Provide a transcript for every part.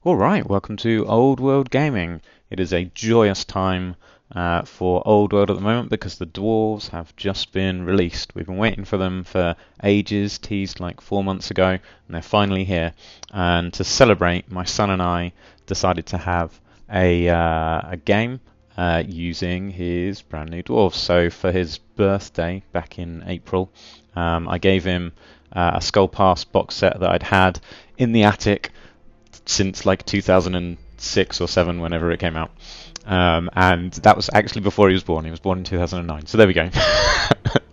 Alright, welcome to Old World Gaming. It is a joyous time for Old World at the moment because the Dwarves have just been released. We've been waiting for them for ages, teased like 4 months ago, and they're finally here. And to celebrate, my son and I decided to have a game using his brand new Dwarves. So for his birthday back in April, I gave him a Skull Pass box set that I'd had in the attic since like 2006 or 7, whenever it came out. And that was actually before he was born. He was born in 2009. So there we go.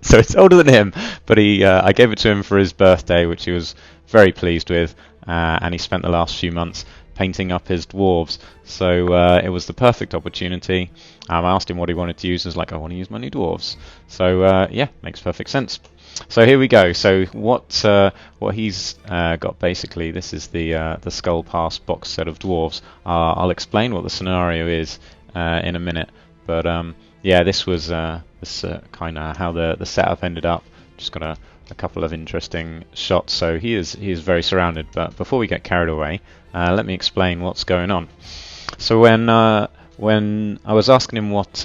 So it's older than him, but I gave it to him for his birthday, which he was very pleased with, and he spent the last few months painting up his dwarves. So it was the perfect opportunity. I asked him what he wanted to use. I was like, I want to use my new dwarves. So yeah, makes perfect sense. So here we go. So what he's got basically, this is the Skull Pass box set of dwarves. I'll explain what the scenario is in a minute, but yeah, this was kind of how the setup ended up. Just got a couple of interesting shots. So he is very surrounded. But before we get carried away, let me explain what's going on. So when I was asking him what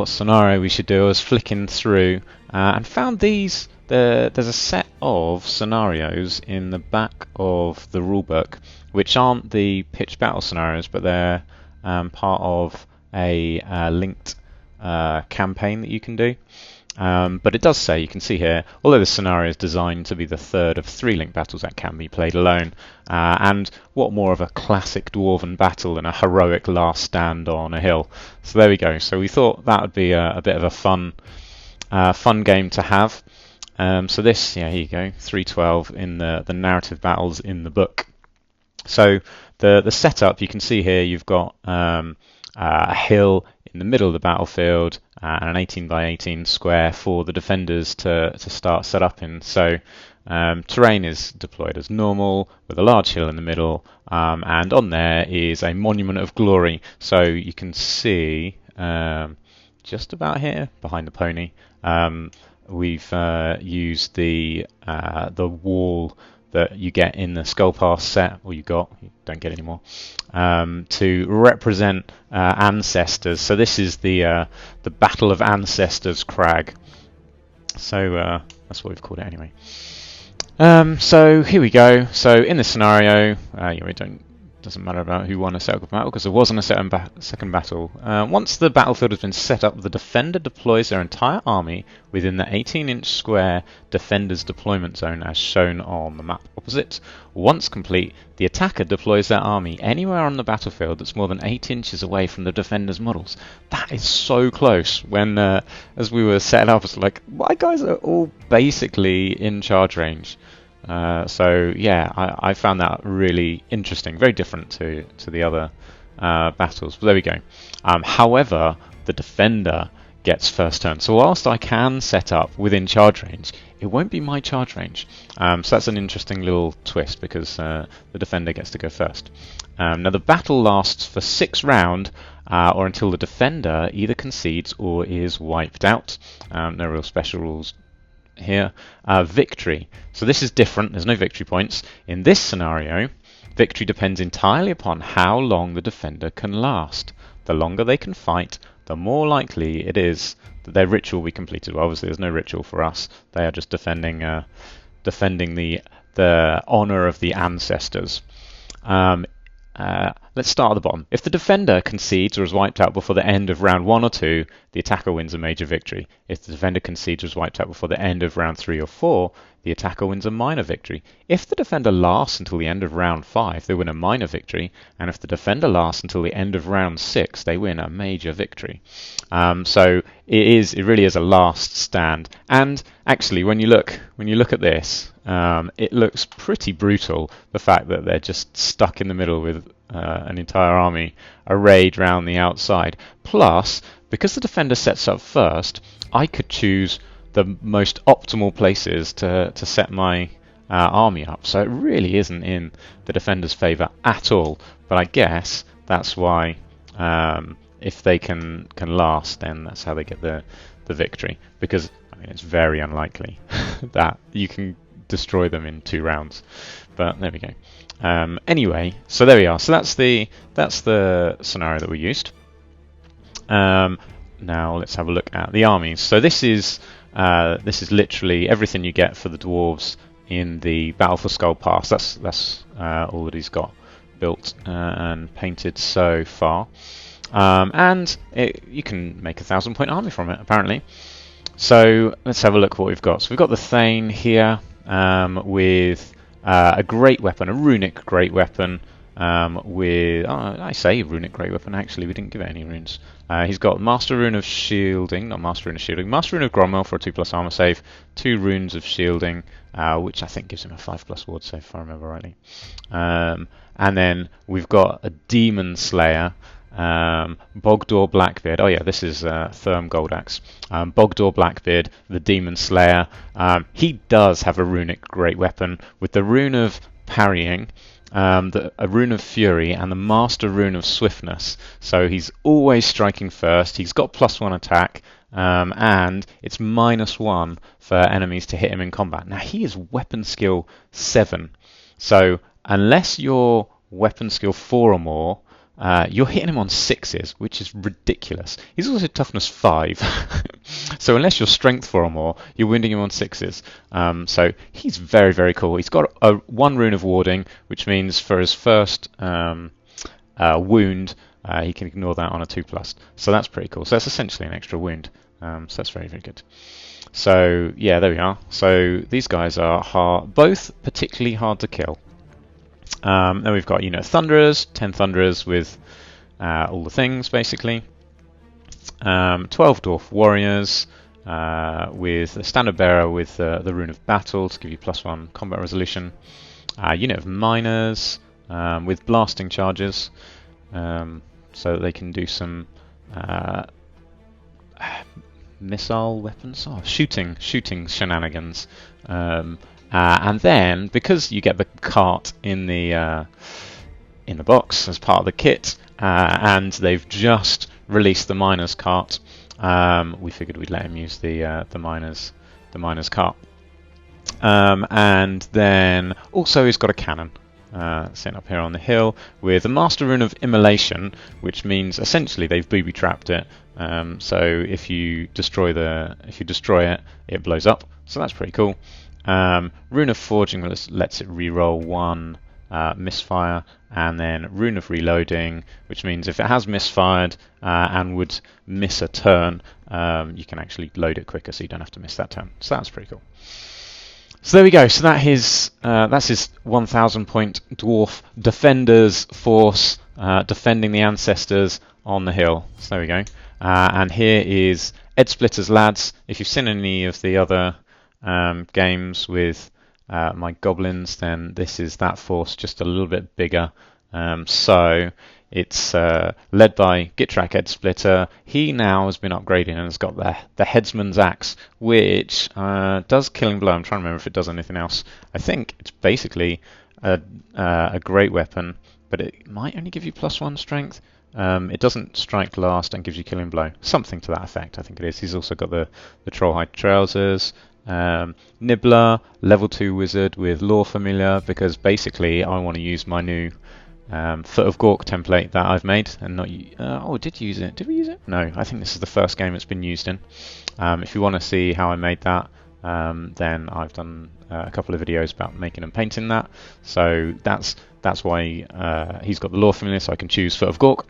scenario we should do, I was flicking through and found these. There's a set of scenarios in the back of the rulebook which aren't the pitch battle scenarios, but they're part of a linked campaign that you can do. But it does say, you can see here, although this scenario is designed to be the third of 3 linked battles that can be played alone, and what more of a classic dwarven battle than a heroic last stand on a hill. So there we go. So we thought that would be a bit of a fun game to have. So this, yeah, here you go, 312 in the narrative battles in the book. So the setup, you can see here, you've got a hill in the middle of the battlefield and an 18 by 18 square for the defenders to start set up in. So terrain is deployed as normal with a large hill in the middle, and on there is a monument of glory. So you can see just about here behind the pony. We've used the wall that you get in the Skull Pass set, or you don't get anymore, to represent Ancestors. So this is the Battle of Ancestors Crag. So that's what we've called it anyway. So here we go. So in this scenario, doesn't matter about who won a second battle because there wasn't a second battle. Once the battlefield has been set up, the defender deploys their entire army within the 18-inch square defender's deployment zone as shown on the map opposite. Once complete, the attacker deploys their army anywhere on the battlefield that's more than 8 inches away from the defender's models. That is so close. When, as we were setting up, it's like, my guys are all basically in charge range. So yeah, I found that really interesting, very different to the other battles. But there we go. However, the defender gets first turn. So whilst I can set up within charge range, it won't be my charge range. So that's an interesting little twist because the defender gets to go first. Now the battle lasts for 6 rounds or until the defender either concedes or is wiped out. No real special rules here. Victory. So this is different. There's no victory points. In this scenario, victory depends entirely upon how long the defender can last. The longer they can fight, the more likely it is that their ritual will be completed. Well, obviously, there's no ritual for us. They are just defending the honor of the ancestors. Let's start at the bottom. If the defender concedes or is wiped out before the end of round 1 or 2, the attacker wins a major victory. If the defender concedes or is wiped out before the end of round 3 or 4, the attacker wins a minor victory. If the defender lasts until the end of round 5, they win a minor victory. And if the defender lasts until the end of round 6, they win a major victory. So it really is a last stand. And actually, when you look at this, it looks pretty brutal, the fact that they're just stuck in the middle with an entire army arrayed round the outside. Plus, because the defender sets up first, I could choose the most optimal places to set my army up. So it really isn't in the defender's favour at all. But I guess that's why if they can last, then that's how they get the victory. Because I mean, it's very unlikely that you can destroy them in 2 rounds. But there we go. Anyway, so there we are. So that's the scenario that we used. Now let's have a look at the armies. So this is literally everything you get for the dwarves in the Battle for Skull Pass. That's all that he's got built and painted so far. And you can make a 1,000-point army from it, apparently. So let's have a look at what we've got. So we've got the Thane here with a great weapon, a runic great weapon. I say runic great weapon, actually, we didn't give it any runes. He's got Master Rune of Shielding, not Master Rune of Shielding, Master Rune of Gromwell for a 2+ armor save, 2 runes of Shielding, which I think gives him a 5+ ward save, if I remember rightly. And then we've got a Demon Slayer, Bogdor Blackbeard. Oh yeah, this is Therm Goldaxe. Bogdor Blackbeard, the Demon Slayer. He does have a runic great weapon with the Rune of Parrying, a Rune of Fury, and the Master Rune of Swiftness. So he's always striking first. He's got +1 attack, and it's -1 for enemies to hit him in combat. Now he is weapon skill 7, so unless you're weapon skill 4 or more, you're hitting him on 6s, which is ridiculous. He's also toughness 5, so unless you're strength 4 or more, you're wounding him on 6s. So he's very, very cool. He's got 1 rune of warding, which means for his first wound, he can ignore that on a 2+. So that's pretty cool. So that's essentially an extra wound. So that's very, very good. So yeah, there we are. So these guys are both particularly hard to kill. Then we've got, Thunderers, 10 Thunderers with all the things, basically. 12 Dwarf Warriors with a Standard Bearer with the Rune of Battle to give you +1 combat resolution. Unit of Miners with blasting charges, so that they can do some missile weapons, shooting shenanigans. And then, because you get the cart in the box as part of the kit, and they've just released the Miners cart, we figured we'd let him use the Miners cart. And then also he's got a cannon sitting up here on the hill with a Master Rune of Immolation, which means essentially they've booby trapped it. So if you destroy it, it blows up. So that's pretty cool. Rune of Forging lets it reroll 1 misfire, and then Rune of Reloading, which means if it has misfired and would miss a turn, you can actually load it quicker, so you don't have to miss that turn. So that's pretty cool. So there we go. So that's his 1,000-point Dwarf Defenders force defending the Ancestors on the hill. So there we go. And here is Eadsplitter's lads. If you've seen any of the other games with my Goblins, then this is that force, just a little bit bigger. So it's led by Gitrak Eadsplitter. He now has been upgraded and has got the Headsman's Axe, which does Killing Blow. I'm trying to remember if it does anything else. I think it's basically a great weapon, but it might only give you +1 strength. It doesn't strike last and gives you Killing Blow. Something to that effect, I think it is. He's also got the Trollhide Trousers. Nibbler, level 2 wizard with Lore Familiar, because basically I want to use my new Foot of Gork template that I've made and not did use it. Did we use it? No, I think this is the first game it's been used in. If you want to see how I made that, then I've done a couple of videos about making and painting that. So that's why he's got the Lore Familiar, so I can choose Foot of Gork.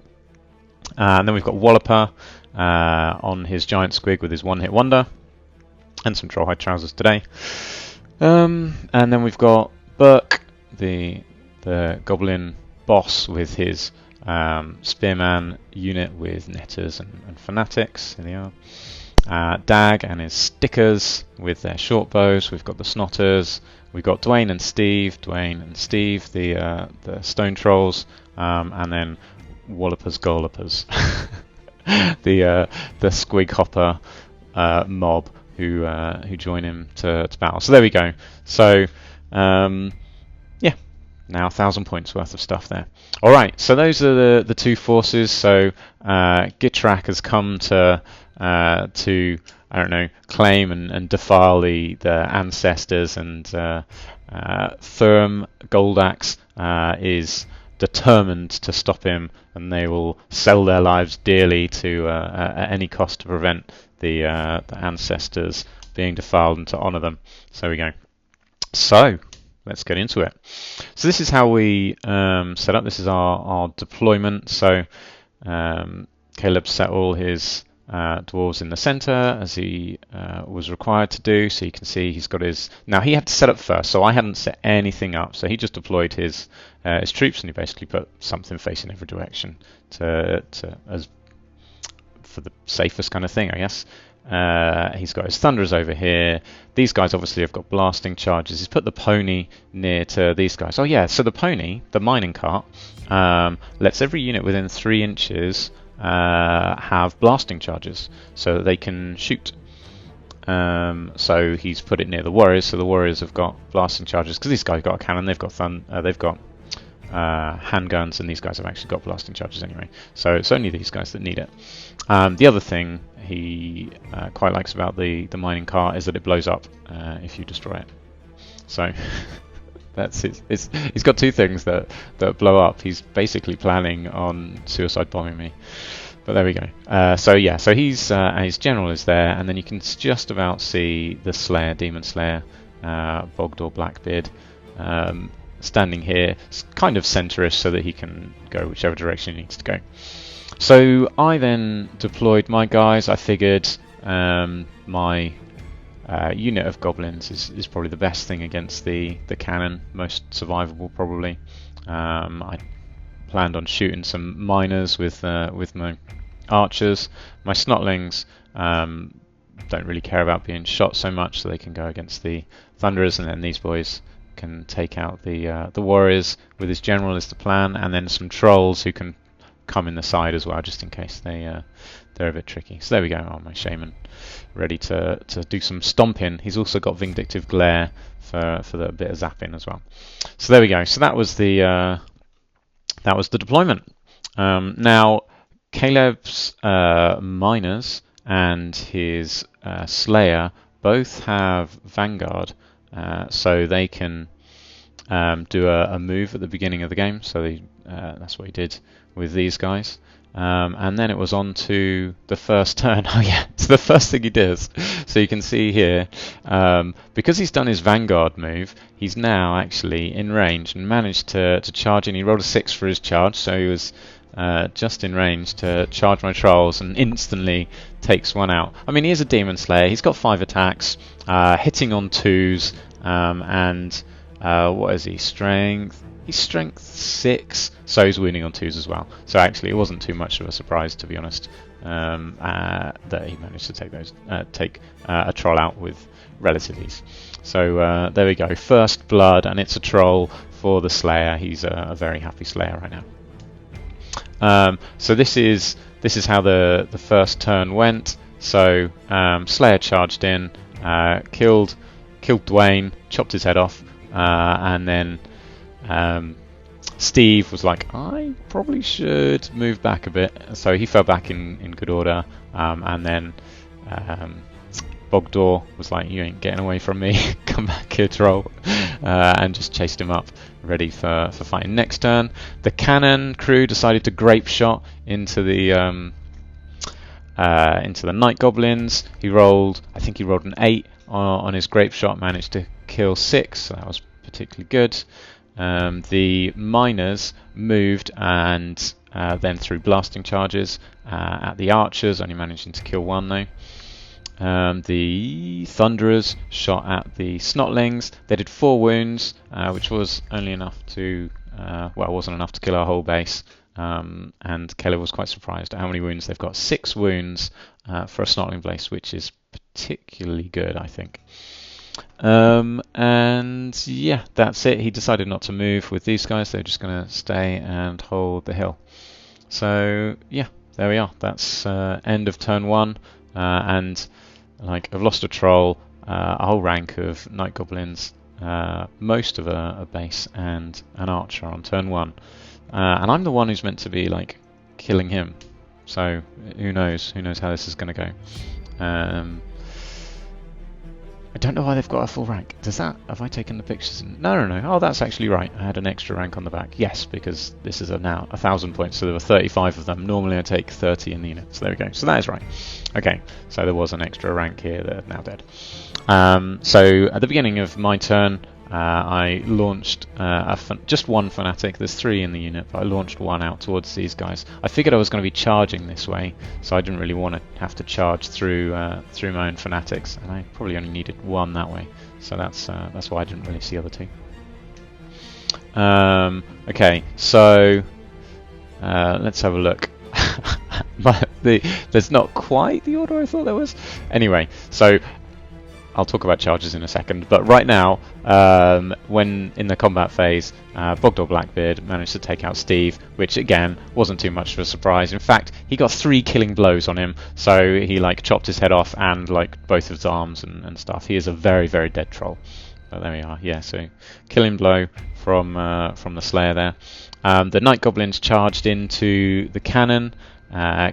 And then we've got Walloper on his giant squig with his one-hit wonder, and some Trollhide Trousers today. And then we've got Burke, the Goblin boss, with his Spearman unit with Netters and Fanatics. Here they are. Dag and his Stickers with their short bows. We've got the Snotters. We've got Dwayne and Steve, the Stone Trolls, and then Wallopers Gollopers, the Squig Hopper mob who join him to battle. So there we go. So yeah, now 1,000 points worth of stuff there. All right, so those are the two forces. So Gitrak has come to I don't know, claim and defile the ancestors, and Thurm Goldax is determined to stop him, and they will sell their lives dearly to at any cost to prevent the ancestors being defiled and to honour them. So there we go. So let's get into it. So this is how we set up. This is our deployment. So Caleb set all his dwarves in the center as he was required to do. So you can see he's got his. Now he had to set up first, so I hadn't set anything up. So he just deployed his troops, and he basically put something facing every direction to as for the safest kind of thing, I guess. He's got his thunderers over here. These guys obviously have got blasting charges. He's put the pony near to these guys. Oh yeah, so the pony, the mining cart, lets every unit within 3 inches have blasting charges, so that they can shoot. So he's put it near the warriors, so the warriors have got blasting charges because these guys got a cannon. They've got handguns, and these guys have actually got blasting charges anyway. So it's only these guys that need it. The other thing he quite likes about the mining cart is that it blows up if you destroy it. So that's it. He's got 2 things that blow up. He's basically planning on suicide bombing me. But there we go. So yeah, so his general is there, and then you can just about see the Slayer, Demon Slayer, Bogdor Blackbeard, standing here, kind of centerish, so that he can go whichever direction he needs to go. So I then deployed my guys. I figured my unit of goblins is probably the best thing against the cannon, most survivable probably. I planned on shooting some miners with my archers. My snotlings don't really care about being shot so much, so they can go against the thunderers, and then these boys can take out the warriors with his general is the plan, and then some trolls who can come in the side as well, just in case they're a bit tricky. So there we go. Oh, my shaman ready to do some stomping. He's also got vindictive glare for the bit of zapping as well. So there we go. So that was the deployment. Now Caleb's miners and his slayer both have vanguard, so they can do a move at the beginning of the game. So that's what he did with these guys, and then it was on to the first turn. Oh yeah, it's the first thing he does. So you can see here, because he's done his vanguard move, he's now actually in range and managed to charge in. He rolled a 6 for his charge, so he was just in range to charge my trolls, and instantly takes one out. I mean, he is a demon slayer. He's got 5 attacks, hitting on 2s, and what is he? Strength. He's strength 6, so he's wounding on 2s as well. So actually, it wasn't too much of a surprise, to be honest, that he managed to take a troll out with relative ease. So there we go. First blood, and it's a troll for the Slayer. He's a very happy Slayer right now. So this is how the first turn went. So Slayer charged in, killed Dwayne, chopped his head off, and then Steve was like, I probably should move back a bit, so he fell back in good order, and then Bogdor was like, you ain't getting away from me, come back here, troll, and just chased him up, ready for fighting. Next turn, the cannon crew decided to grape shot into the night goblins. I think he rolled an 8 on his grape shot, managed to kill 6, so that was particularly good. The miners moved and then threw blasting charges at the archers, only managing to kill 1 though. The thunderers shot at the snotlings. They did 4 wounds, which was only enough to, wasn't enough to kill our whole base. And Caleb was quite surprised at how many wounds they've got. 6 wounds for a snotling base, which is particularly good, I think. And yeah, that's it. He decided not to move with these guys. They're just going to stay and hold the hill. So yeah, there we are. That's end of turn 1. And like, I've lost a troll, a whole rank of night goblins, most of a base, and an archer on turn 1. And I'm the one who's meant to be like killing him. So who knows? Who knows how this is going to go? I don't know why they've got a full rank. Does that... Have I taken the pictures? No. Oh, that's actually right. I had an extra rank on the back. Yes, because this is now 1,000 points, so there were 35 of them. Normally I take 30 in the unit. So there we go. So that is right. Okay, so there was an extra rank here that are now dead. So at the beginning of my turn, I launched just one fanatic. There's 3 in the unit, but I launched one out towards these guys. I figured I was going to be charging this way, so I didn't really want to have to charge through my own fanatics, and I probably only needed one that way. So that's why I didn't really see the other 2. Okay, so let's have a look. There's not quite the order I thought there was. Anyway, so I'll talk about charges in a second, but right now, when in the combat phase, Bogdor Blackbeard managed to take out Steve, which again wasn't too much of a surprise. In fact, he got 3 killing blows on him, so he like chopped his head off and like both of his arms and stuff. He is a very, very dead troll. But there we are. Yeah, so killing blow from the Slayer there. The Night Goblins charged into the cannon,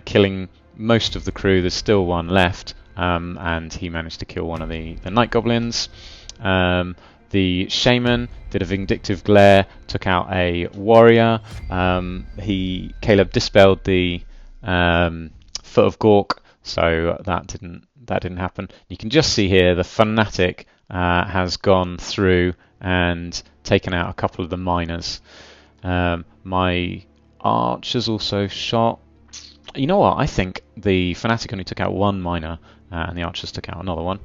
killing most of the crew. There's still one left. And he managed to kill one of the Night Goblins. The Shaman did a Vindictive Glare, took out a Warrior. Caleb dispelled the Foot of Gork, so that didn't happen. You can just see here the Fanatic has gone through and taken out a couple of the miners. My Archers also shot. You know what? I think the Fanatic only took out 1 miner, and the Archers took out another one.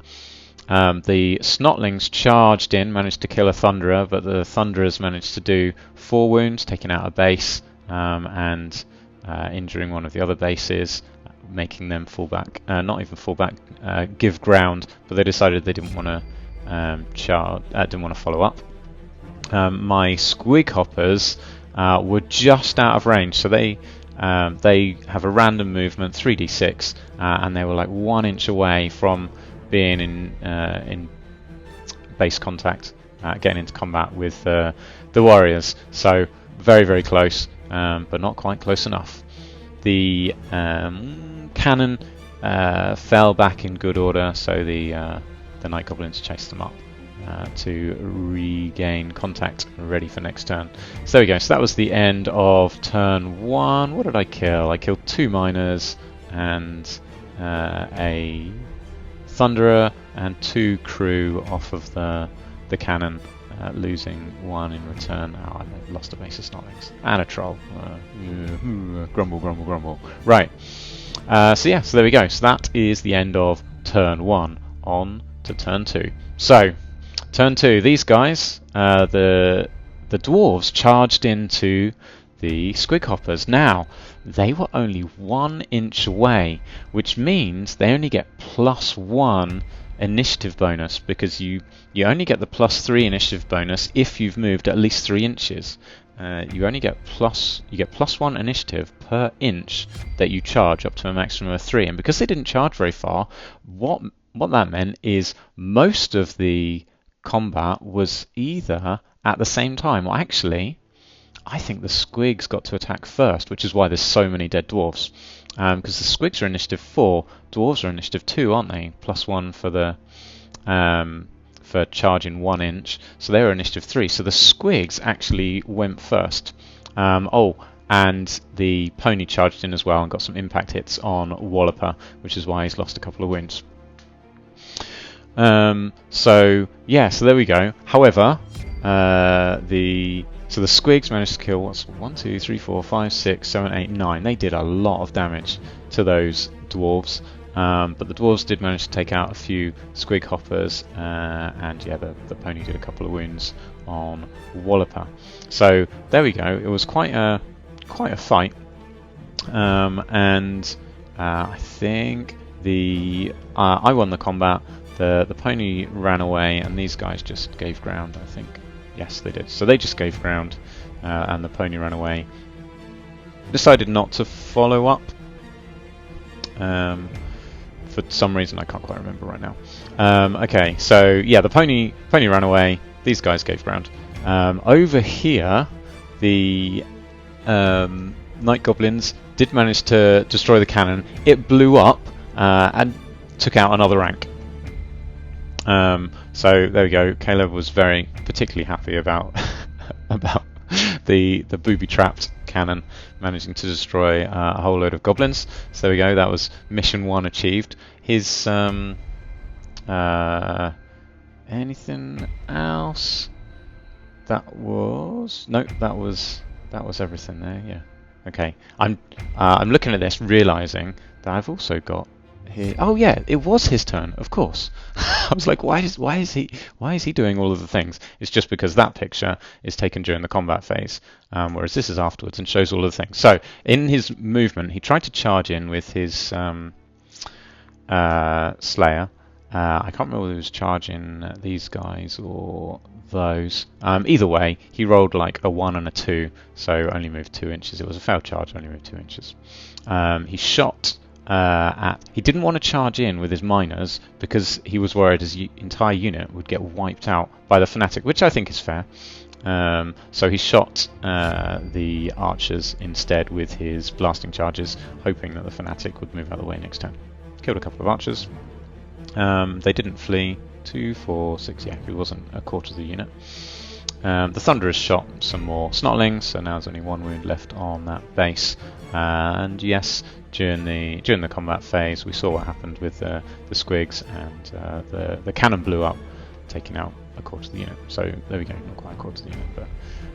The Snotlings charged in, managed to kill a Thunderer, but the Thunderers managed to do 4 wounds, taking out a base and injuring one of the other bases, making them fall back. Not even fall back, give ground, but they decided they didn't want to didn't want to follow up. My Squig Hoppers were just out of range, so they have a random movement, 3d6, and they were like 1 inch away from being in base contact, getting into combat with the warriors. So very, very close, but not quite close enough. The cannon fell back in good order, so the Night Goblins chased them up to regain contact, ready for next turn. So there we go. So that was the end of turn 1. What did I kill? I killed 2 miners and a Thunderer and 2 crew off of the cannon, losing 1 in return. Oh, I lost a base of Snotlings and a troll. Grumble, grumble, grumble. Right. So yeah. So there we go. So that is the end of turn 1. On to turn 2. So turn 2, these guys, the Dwarves charged into the Squig Hoppers. Now, they were only 1 inch away, which means they only get +1 initiative bonus, because you only get the +3 initiative bonus if you've moved at least 3 inches. You only get +1 initiative per inch that you charge, up to a maximum of 3. And because they didn't charge very far, what that meant is most of the combat was either at the same time, or actually I think the Squigs got to attack first, which is why there's so many dead Dwarfs, because the Squigs are initiative 4, Dwarves are initiative 2, aren't they? +1 for the for charging 1 inch, so they were initiative 3, so the Squigs actually went first. And the Pony charged in as well and got some impact hits on Walloper, which is why he's lost a couple of wounds. So there we go. However, the Squigs managed to kill 1, 2, 3, 4, 5, 6, 7, 8, 9. They did a lot of damage to those Dwarves, but the Dwarves did manage to take out a few Squig Hoppers, and yeah, the Pony did a couple of wounds on Walloper. So there we go. It was quite a fight, and I think I won the combat. The Pony ran away, and these guys just gave ground, I think. Yes, they did. So they just gave ground, and the Pony ran away. Decided not to follow up. For some reason, I can't quite remember right now. Okay, so yeah, the Pony ran away. These guys gave ground. Over here, the Night Goblins did manage to destroy the cannon. It blew up and took out another rank. So there we go. Caleb was very particularly happy about about the booby-trapped cannon managing to destroy a whole load of goblins. So there we go. That was mission 1 achieved. His anything else? That was everything there. Yeah. Okay. I'm looking at this, realizing that I've also got here. Oh yeah, it was his turn, of course. I was like, why is he doing all of the things? It's just because that picture is taken during the combat phase, whereas this is afterwards and shows all of the things. So in his movement, he tried to charge in with his Slayer. I can't remember whether he was charging these guys or those. Either way, he rolled like a 1 and a 2, so only moved 2 inches. It was a failed charge, only moved 2 inches. He shot he didn't want to charge in with his miners because he was worried his entire unit would get wiped out by the fanatic, which I think is fair. So he shot the archers instead with his blasting charges, hoping that the fanatic would move out of the way next turn. Killed a couple of archers. They didn't flee. 2, 4, 6, yeah, he wasn't a quarter of the unit. The Thunderers shot some more Snotlings, so now there's only 1 wound left on that base. And yes, during the combat phase, we saw what happened with the Squigs, and the cannon blew up, taking out a quarter of the unit. So there we go, not quite a quarter of the unit, but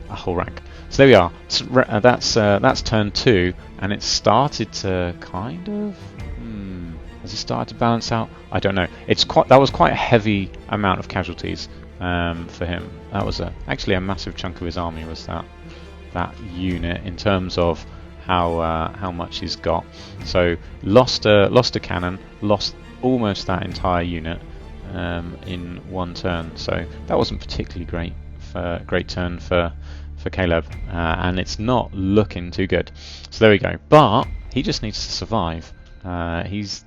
a whole rank. So there we are. So, that's turn 2, and it started to kind of. Has it started to balance out? I don't know. That was quite a heavy amount of casualties for him. That was actually a massive chunk of his army, was that unit, in terms of how much he's got. So lost a cannon, lost almost that entire unit in 1 turn. So that wasn't particularly great turn for Caleb, and it's not looking too good. So there we go. But he just needs to survive. These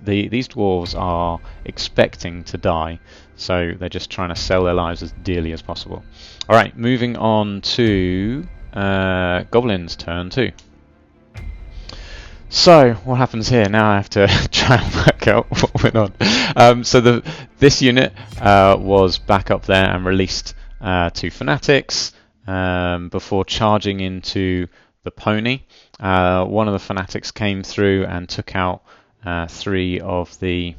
dwarves are expecting to die, so they're just trying to sell their lives as dearly as possible. Alright, moving on to Goblins turn 2. So, what happens here? Now I have to try and work out what went on. So this unit was back up there and released 2 fanatics before charging into the pony. One of the fanatics came through and took out 3 of the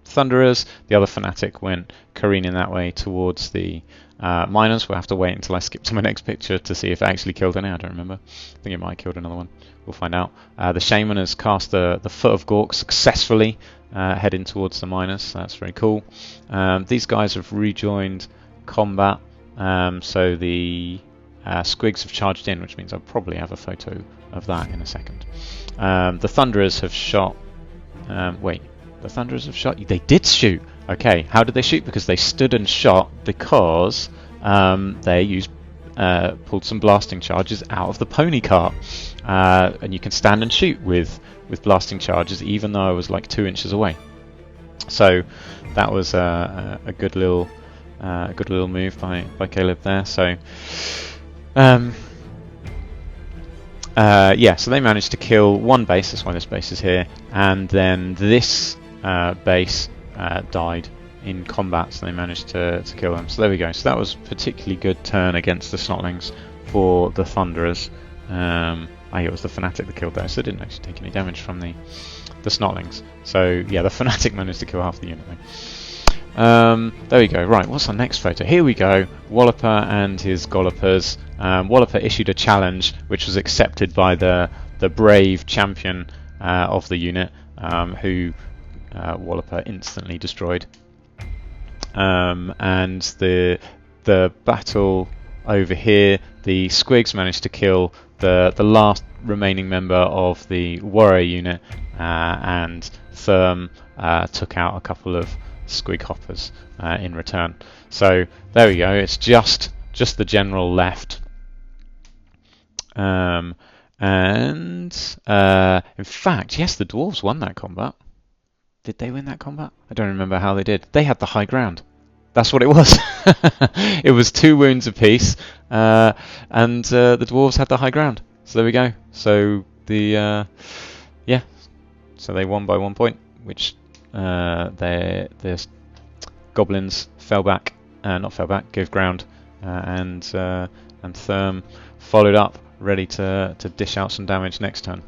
Thunderers. The other fanatic went careening that way towards the miners. We'll have to wait until I skip to my next picture to see if it actually killed any. I don't remember. I think it might have killed another one. We'll find out. The Shaman has cast the Foot of Gork successfully, heading towards the miners. So that's very cool. These guys have rejoined combat, so the Squigs have charged in, which means I'll probably have a photo of that in a second. The Thunderers have shot. The Thunderers have shot. They did shoot. Okay, how did they shoot? Because they stood and shot because they pulled some blasting charges out of the pony cart, and you can stand and shoot with blasting charges, even though I was like 2 inches away. So that was a good little move by Caleb there. So. So they managed to kill 1 base, that's why this base is here, and then this base died in combat, so they managed to kill them. So there we go. So that was a particularly good turn against the Snotlings for the Thunderers. It was the Fanatic that killed those, so they didn't actually take any damage from the Snotlings. So yeah, the Fanatic managed to kill half the unit though. There we go. Right, what's our next photo? Here we go. Walloper and his Gollopers. Walloper issued a challenge, which was accepted by the brave champion of the unit, who Walloper instantly destroyed. And the battle over here, the Squigs managed to kill the last remaining member of the warrior unit, and Therm took out a couple of Squig hoppers in return. So there we go. It's just the general left. In fact, yes, the dwarves won that combat. Did they win that combat? I don't remember how they did. They had the high ground. That's what it was. It was 2 wounds apiece, and the dwarves had the high ground. So there we go. So so they won by 1 point, which they're Goblins fell back, not fell back, gave ground, and Therm followed up, ready to dish out some damage next turn.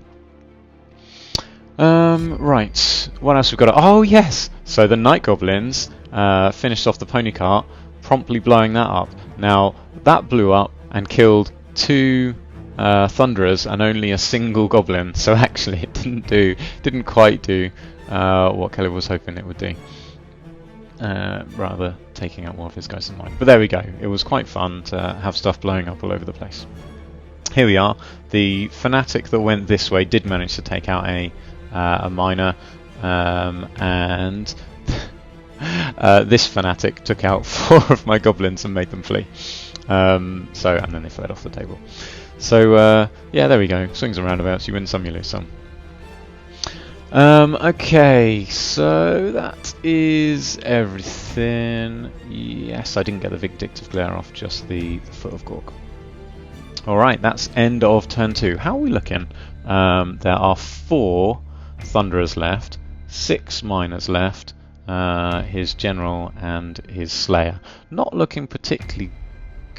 Right, what else we've got? Oh yes! So the Night Goblins finished off the pony cart, promptly blowing that up. Now, that blew up and killed 2 Thunderers and only a single Goblin, so actually it didn't quite do what Caleb was hoping it would do. Rather taking out one of his guys than mine. But there we go, it was quite fun to have stuff blowing up all over the place. Here we are. The Fanatic that went this way did manage to take out a miner, and this Fanatic took out 4 of my Goblins and made them flee. And then they fled off the table. So yeah, there we go. Swings and roundabouts. You win some, you lose some. Okay, so that is everything. Yes, I didn't get the Vindictive Glare off, just the Foot of Gork. Alright, that's end of turn 2. How are we looking? There are 4 Thunderers left, 6 Miners left, his General and his Slayer. Not looking particularly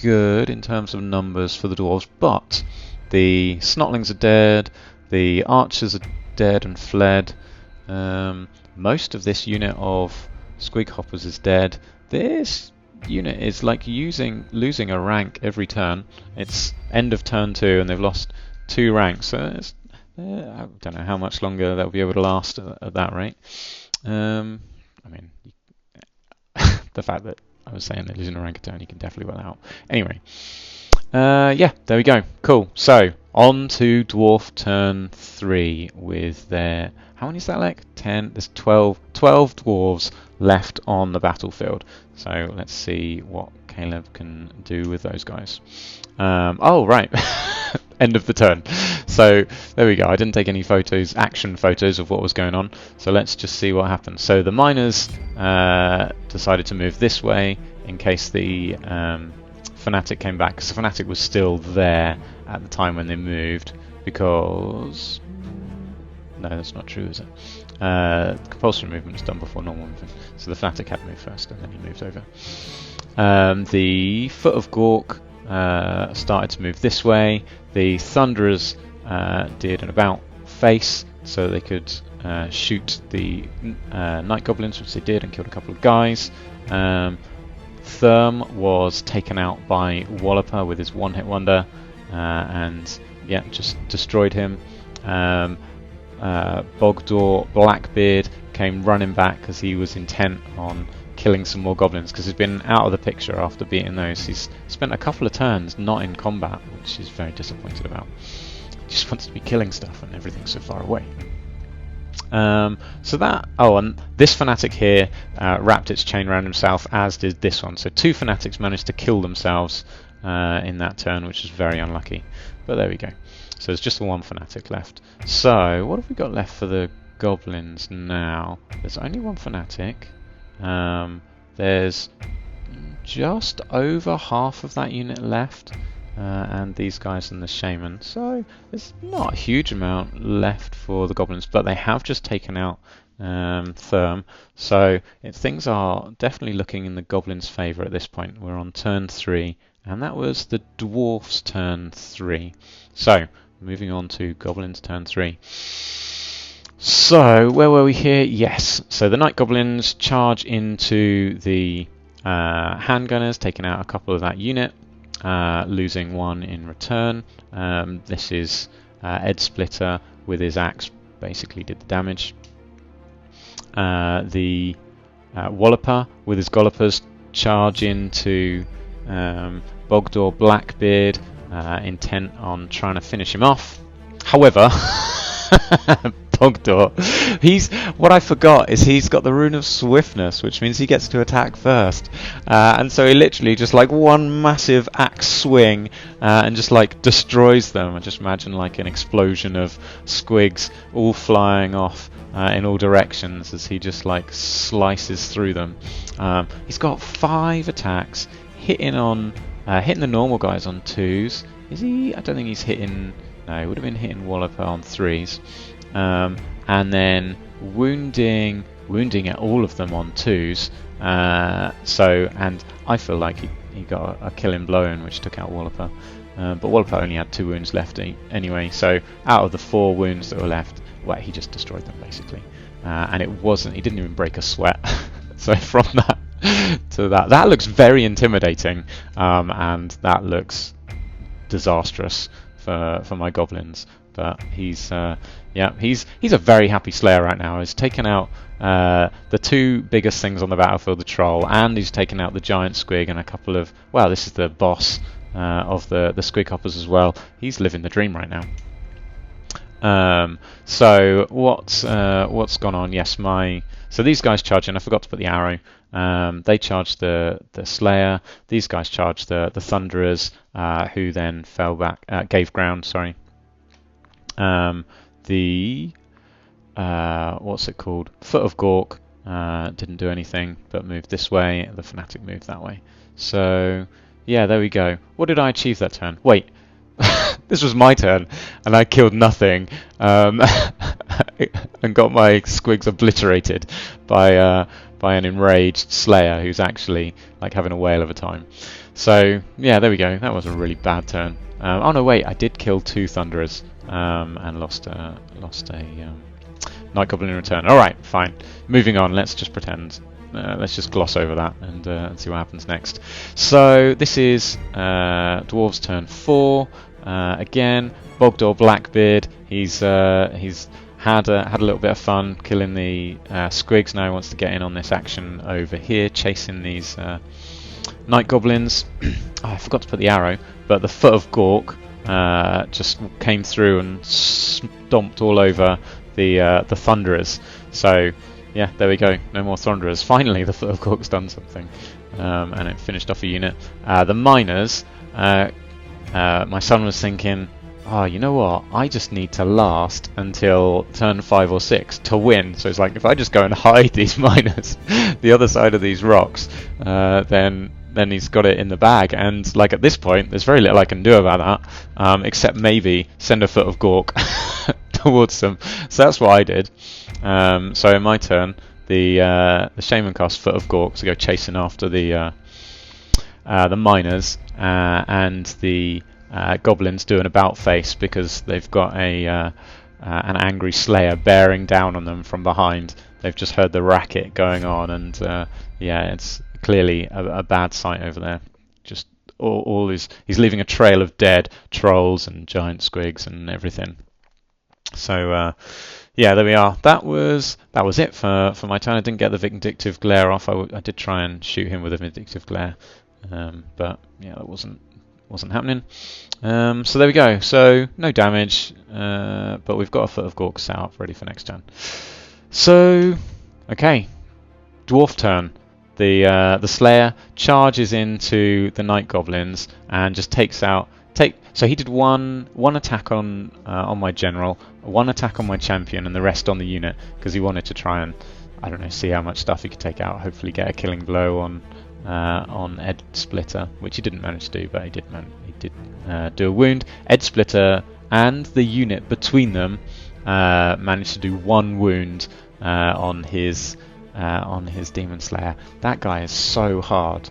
good in terms of numbers for the Dwarves, but the Snotlings are dead, the Archers are dead and fled, most of this unit of Squig Hoppers is dead. This unit is like losing a rank every turn. It's end of turn 2 and they've lost 2 ranks, so it's, I don't know how much longer they'll be able to last at that rate. I mean, the fact that I was saying they're losing a rank a turn, you can definitely work that out. Anyway, yeah, there we go. Cool. So, on to Dwarf turn 3 with their... How many is that like? 10? There's 12 Dwarves left on the battlefield. So, let's see what Caleb can do with those guys. Oh, right. End of the turn. So, there we go. I didn't take any photos, action photos of what was going on. So, let's just see what happened. So, the miners decided to move this way in case the Fanatic came back, because the Fanatic was still there at the time when they moved, because... No, that's not true, is it? Compulsory movement is done before normal movement, so the Fanatic had moved first and then he moved over. The Foot of Gork started to move this way. The Thunderers did an about face so they could shoot the Night Goblins, which they did, and killed a couple of guys. Therm was taken out by Walloper with his one-hit wonder, and yeah, just destroyed him. Bogdor Blackbeard came running back because he was intent on killing some more goblins, because he's been out of the picture after beating those. He's spent a couple of turns not in combat, which he's very disappointed about. He just wants to be killing stuff and everything's so far away. So that... Oh, and this Fanatic here wrapped its chain around himself, as did this one. So 2 Fanatics managed to kill themselves in that turn, which is very unlucky. But there we go. So there's just the 1 Fanatic left. So what have we got left for the Goblins now? There's only 1 Fanatic. There's just over half of that unit left. And these guys and the Shaman. So there's not a huge amount left for the Goblins, but they have just taken out Therm. So things are definitely looking in the Goblins' favour at this point. We're on turn 3, and that was the Dwarfs' turn 3. So, moving on to Goblins' turn 3. So, where were we here? Yes. So the Night Goblins charge into the handgunners, taking out a couple of that unit. Losing 1 in return. This is Eadsplitter with his axe, basically did the damage. The Walloper with his Gollopers charge into Bogdor Blackbeard, intent on trying to finish him off. However, Bogdor, what I forgot is he's got the Rune of Swiftness, which means he gets to attack first, and so he literally just like one massive axe swing and just like destroys them. I just imagine like an explosion of squigs all flying off in all directions as he just like slices through them. He's got 5 attacks, hitting the normal guys on 2s. Is he? I don't think he's hitting. No, he would have been hitting Walloper on 3s. And then wounding wounding at all of them on 2s. And I feel like he got a killing blow in, which took out Walloper. But Walloper only had 2 wounds left anyway, so out of the 4 wounds that were left, well, he just destroyed them basically. And he didn't even break a sweat. So from that to that looks very intimidating, and that looks disastrous for my goblins. But he's a very happy slayer right now. He's taken out the 2 biggest things on the battlefield, the troll, and he's taken out the giant squig and a couple of, well, this is the boss of the squig hoppers as well. He's living the dream right now. So what's gone on? Yes, so these guys charge in. I forgot to put the arrow. They charged the Slayer. These guys charged the Thunderers, who then fell back, gave ground. Sorry. What's it called? Foot of Gork didn't do anything, but moved this way. The Fanatic moved that way. So yeah, there we go. What did I achieve that turn? Wait. This was my turn, and I killed nothing, and got my squigs obliterated by an enraged Slayer who's actually like having a whale of a time. So yeah, there we go. That was a really bad turn. Oh no, wait, I did kill 2 Thunderers and lost a Night Goblin in return. All right, fine. Moving on. Let's just pretend. Let's just gloss over that and see what happens next. So this is Dwarves turn 4. Again, Bogdor Blackbeard. He's had a little bit of fun killing the squigs. Now he wants to get in on this action over here, chasing these Night Goblins. Oh, I forgot to put the arrow, but the Foot of Gork just came through and stomped all over the Thunderers. So yeah, there we go. No more Thunderers. Finally, the Foot of Gork's done something, and it finished off a unit. The Miners. My son was thinking, oh, you know what? I just need to last until turn 5 or 6 to win. So it's like, if I just go and hide these Miners the other side of these rocks, then he's got it in the bag. And like at this point, there's very little I can do about that, except maybe send a Foot of Gork towards them. So that's what I did. So in my turn, the Shaman cast Foot of Gork to go chasing after the Miners, and the Goblins do an about face because they've got an angry Slayer bearing down on them from behind. They've just heard the racket going on, and yeah, it's clearly a bad sight over there. Just he's leaving a trail of dead trolls and giant squigs and everything. So yeah, there we are. That was it for my turn. I didn't get the Vindictive Glare off. I did try and shoot him with a Vindictive Glare. But yeah, that wasn't happening. So there we go. So no damage, but we've got a Foot of Gork set up ready for next turn. So okay, Dwarf turn. The Slayer charges into the Night Goblins and just takes out. So he did one attack on my general, 1 attack on my champion, and the rest on the unit because he wanted to try and, I don't know, see how much stuff he could take out. Hopefully get a killing blow on Eadsplitter, which he didn't manage to do, but he did do a wound. Eadsplitter and the unit between them managed to do 1 wound on his Demon Slayer. That guy is so hard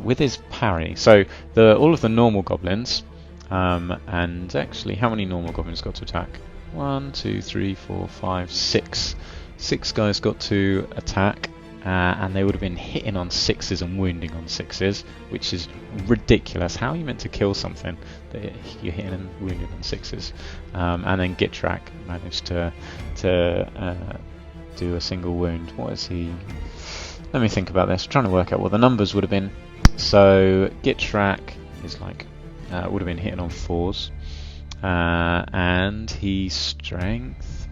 with his parry. So all of the normal goblins, and actually, how many normal goblins got to attack? 1, 2, 3, 4, 5, 6. 6 guys got to attack. And they would have been hitting on 6s and wounding on 6s, which is ridiculous. How are you meant to kill something that you're hitting and wounding on 6s? And then Gitrak managed to do a single wound. What is he? Let me think about this. I'm trying to work out what the numbers would have been. So Gitrak is like would have been hitting on 4s, and he's strength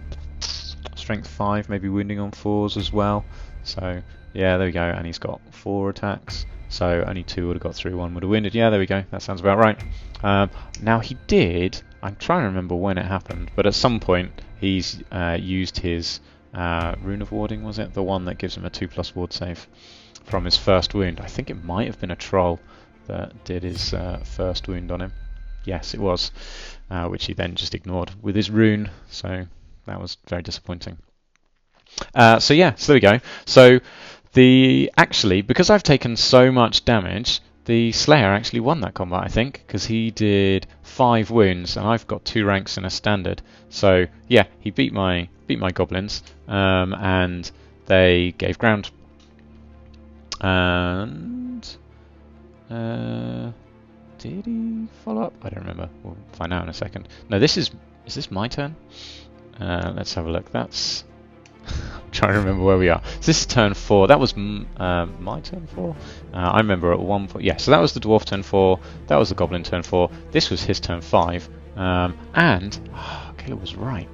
5, maybe wounding on 4s as well. So yeah, there we go, and he's got 4 attacks, so only 2 would have got through, 1 would have wounded. Yeah, there we go, that sounds about right. Now he did, I'm trying to remember when it happened, but at some point he's used his Rune of Warding, was it? The one that gives him a 2+ ward save from his first wound. I think it might have been a troll that did his first wound on him. Yes, it was, which he then just ignored with his rune, so that was very disappointing. So yeah, so there we go. So actually, because I've taken so much damage, the Slayer actually won that combat, I think, because he did 5 wounds, and I've got 2 ranks in a standard. So yeah, he beat my goblins, and they gave ground. And did he follow up? I don't remember. We'll find out in a second. No, is this my turn? Let's have a look. That's I'm trying to remember where we are. So this is turn 4. That was my turn 4. I remember at one point. Yeah, so that was the dwarf turn 4. That was the goblin turn 4. This was his turn 5. And Caleb was right.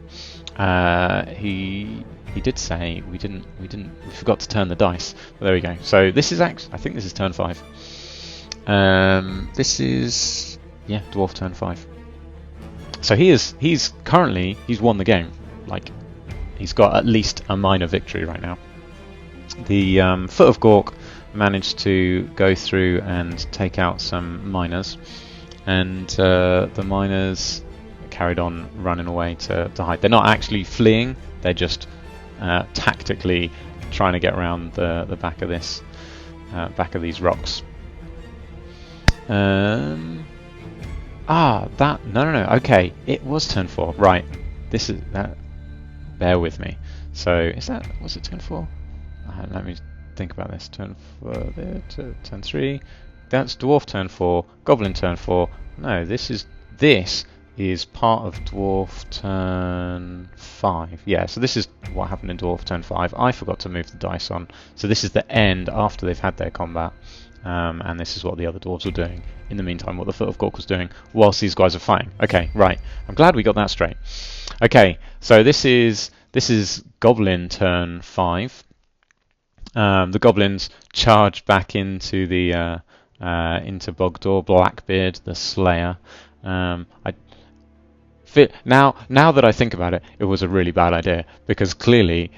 He did say we forgot to turn the dice. But there we go. So this is actually, I think this is turn 5. This is dwarf turn 5. So he's currently won the game. Like, he's got at least a minor victory right now. The Foot of Gork managed to go through and take out some miners, and the miners carried on running away to hide. They're not actually fleeing; they're just tactically trying to get around the back of this back of these rocks. No. Okay, it was turn 4. Right, this is that. Bear with me. So was it turn 4? Let me think about this. Turn 4 there to turn 3. That's dwarf turn 4. Goblin turn 4. No, this is part of dwarf turn 5. Yeah, so this is what happened in dwarf turn 5. I forgot to move the dice on. So this is the end after they've had their combat. And this is what the other dwarves were doing. In the meantime, what the Foot of Gork was doing whilst these guys are fighting. Okay, right. I'm glad we got that straight. Okay, so this is Goblin turn 5. The goblins charge back into the into Bogdor Blackbeard, the Slayer. Now that I think about it, it was a really bad idea, because clearly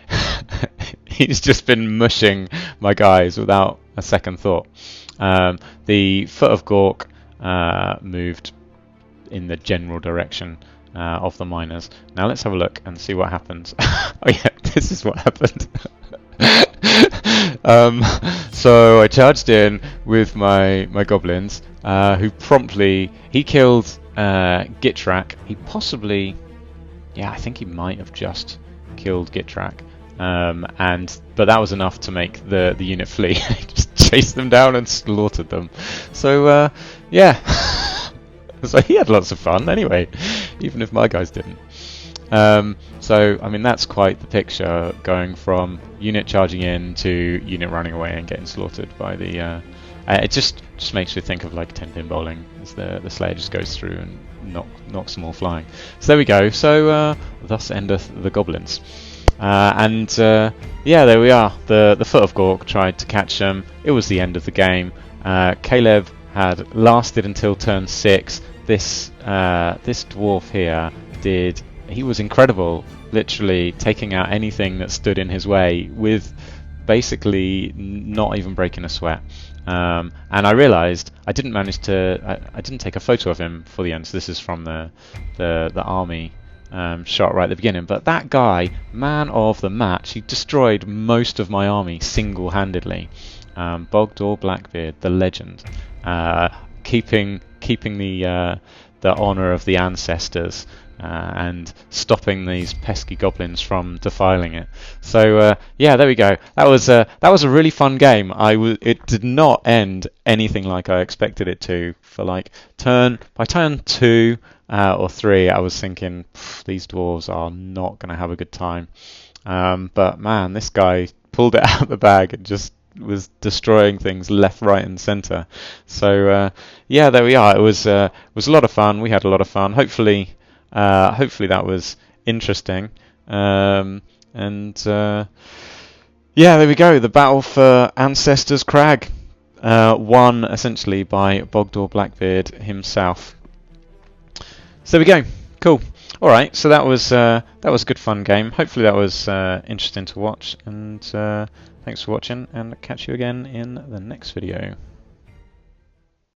he's just been mushing my guys without a second thought. The Foot of Gork moved in the general direction of the miners. Now let's have a look and see what happens. Oh yeah, this is what happened. So I charged in with my goblins, who promptly killed Gitrak. He possibly, I think he might have just killed Gitrak. But that was enough to make the unit flee. Just chased them down and slaughtered them. So so he had lots of fun anyway, even if my guys didn't. So I mean, that's quite the picture, going from unit charging in to unit running away and getting slaughtered by the. It just makes me think of like 10-pin bowling, as the Slayer just goes through and knocks them all flying. So there we go. So thus endeth the goblins. There we are. The Foot of Gork tried to catch them. It was the end of the game. Caleb had lasted until turn 6. This dwarf here he was incredible, literally taking out anything that stood in his way with basically not even breaking a sweat. And I realised I didn't take a photo of him for the end. So this is from the army shot right at the beginning. But that guy, man of the match, he destroyed most of my army single-handedly. Bogdor Blackbeard, the legend, keeping the honour of the ancestors, and stopping these pesky goblins from defiling it. So there we go. That was a really fun game. It did not end anything like I expected it to. For like by turn 2 or 3, I was thinking these dwarves are not going to have a good time. But man, this guy pulled it out of the bag and just was destroying things left, right, and centre. So there we are. It was a lot of fun. We had a lot of fun. Hopefully that was interesting. There we go. The battle for Ancestor's Crag, won essentially by Bogdor Blackbeard himself. So there we go. Cool. All right. So that was a good fun game. Hopefully that was interesting to watch. And thanks for watching, and catch you again in the next video.